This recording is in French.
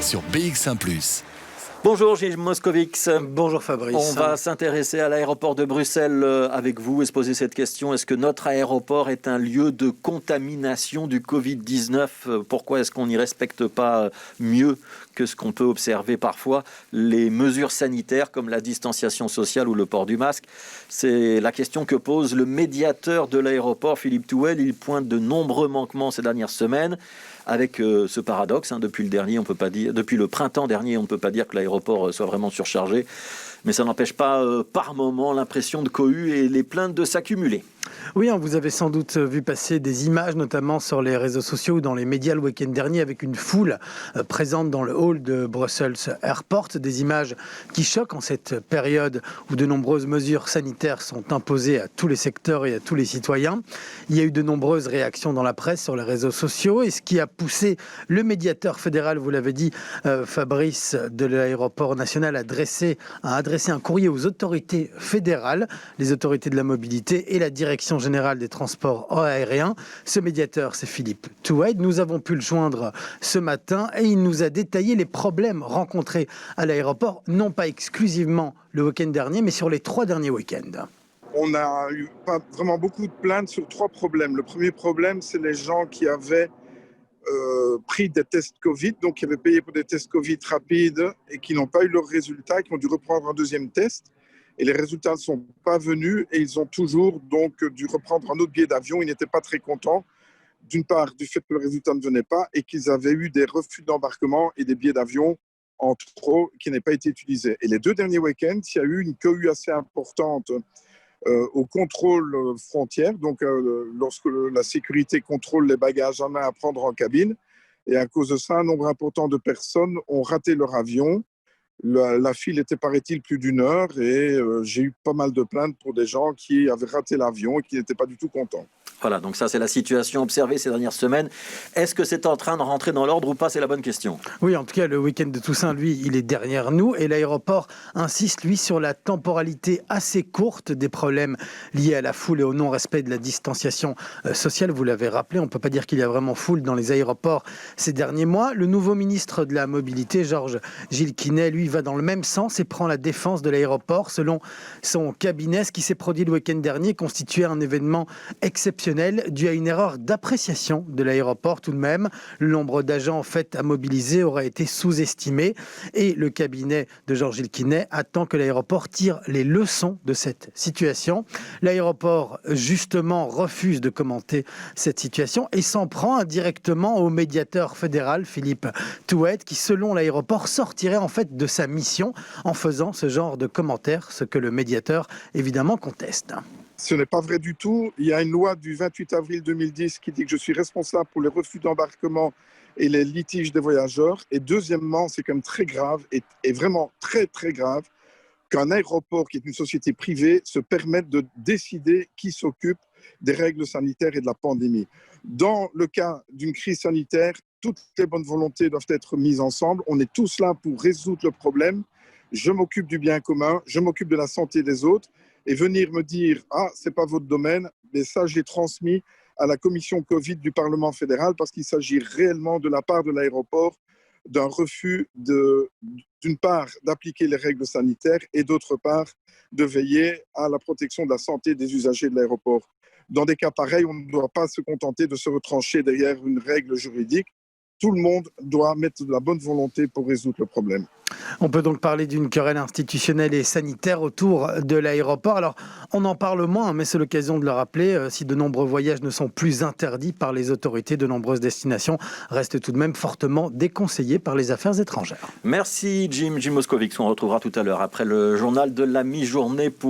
sur BX1 ⁇ Bonjour Gilles Moscovix. Bonjour Fabrice. On va s'intéresser à l'aéroport de Bruxelles avec vous et se poser cette question. Est-ce que notre aéroport est un lieu de contamination du Covid-19 ? Pourquoi est-ce qu'on n'y respecte pas mieux que ce qu'on peut observer parfois les mesures sanitaires comme la distanciation sociale ou le port du masque? C'est la question que pose le médiateur de l'aéroport, Philippe Touel. Il pointe de nombreux manquements ces dernières semaines. Avec ce paradoxe, depuis le printemps dernier, on ne peut pas dire que l'aéroport soit vraiment surchargé, mais ça n'empêche pas par moment l'impression de cohue et les plaintes de s'accumuler. Oui, vous avez sans doute vu passer des images, notamment sur les réseaux sociaux ou dans les médias le week-end dernier, avec une foule présente dans le hall de Brussels Airport. Des images qui choquent en cette période où de nombreuses mesures sanitaires sont imposées à tous les secteurs et à tous les citoyens. Il y a eu de nombreuses réactions dans la presse, sur les réseaux sociaux, et ce qui a poussé le médiateur fédéral, vous l'avez dit, Fabrice, de l'aéroport national, a adressé un courrier aux autorités fédérales, les autorités de la mobilité et la Direction générale des transports aériens. Ce médiateur, c'est Philippe Touel. Nous avons pu le joindre ce matin et il nous a détaillé les problèmes rencontrés à l'aéroport, non pas exclusivement le week-end dernier, mais sur les 3 derniers week-ends. On a eu pas vraiment beaucoup de plaintes sur 3 problèmes. Le premier problème, c'est les gens qui avaient pris des tests Covid, donc qui avaient payé pour des tests Covid rapides et qui n'ont pas eu leurs résultats, qui ont dû reprendre un deuxième test. Et les résultats ne sont pas venus et ils ont toujours donc dû reprendre un autre billet d'avion. Ils n'étaient pas très contents, d'une part du fait que le résultat ne venait pas et qu'ils avaient eu des refus d'embarquement et des billets d'avion en trop qui n'avaient pas été utilisés. Et les 2 derniers week-ends, il y a eu une cohue assez importante au contrôle frontière, donc lorsque la sécurité contrôle les bagages à main à prendre en cabine. Et à cause de ça, un nombre important de personnes ont raté leur avion. La file était, paraît-il, plus d'1 heure et j'ai eu pas mal de plaintes pour des gens qui avaient raté l'avion et qui n'étaient pas du tout contents. Voilà, donc ça c'est la situation observée ces dernières semaines. Est-ce que c'est en train de rentrer dans l'ordre ou pas? C'est la bonne question. Oui, en tout cas, le week-end de Toussaint, lui, il est derrière nous et l'aéroport insiste, lui, sur la temporalité assez courte des problèmes liés à la foule et au non-respect de la distanciation sociale. Vous l'avez rappelé, on ne peut pas dire qu'il y a vraiment foule dans les aéroports ces derniers mois. Le nouveau ministre de la Mobilité, Georges Gilles Quinet, lui, va dans le même sens et prend la défense de l'aéroport. Selon son cabinet, ce qui s'est produit le week-end dernier constituait un événement exceptionnel dû à une erreur d'appréciation de l'aéroport tout de même. Le nombre d'agents en fait à mobiliser aurait été sous-estimé et le cabinet de Georges Quinet attend que l'aéroport tire les leçons de cette situation. L'aéroport justement refuse de commenter cette situation et s'en prend indirectement au médiateur fédéral Philippe Touel qui selon l'aéroport sortirait en fait de sa mission en faisant ce genre de commentaires, ce que le médiateur évidemment conteste. Ce n'est pas vrai du tout. Il y a une loi du 28 avril 2010 qui dit que je suis responsable pour les refus d'embarquement et les litiges des voyageurs. Et deuxièmement, c'est quand même très grave et vraiment très très grave qu'un aéroport qui est une société privée se permette de décider qui s'occupe des règles sanitaires et de la pandémie. Dans le cas d'une crise sanitaire, toutes les bonnes volontés doivent être mises ensemble. On est tous là pour résoudre le problème. Je m'occupe du bien commun, je m'occupe de la santé des autres. Et venir me dire « Ah, ce n'est pas votre domaine », mais ça, je l'ai transmis à la commission Covid du Parlement fédéral parce qu'il s'agit réellement de la part de l'aéroport d'un refus d'une part d'appliquer les règles sanitaires et d'autre part de veiller à la protection de la santé des usagers de l'aéroport. Dans des cas pareils, on ne doit pas se contenter de se retrancher derrière une règle juridique. Tout le monde doit mettre de la bonne volonté pour résoudre le problème. On peut donc parler d'une querelle institutionnelle et sanitaire autour de l'aéroport. Alors, on en parle moins, mais c'est l'occasion de le rappeler. Si de nombreux voyages ne sont plus interdits par les autorités, de nombreuses destinations restent tout de même fortement déconseillées par les affaires étrangères. Merci Jim Moscovix. On retrouvera tout à l'heure après le journal de la mi-journée pour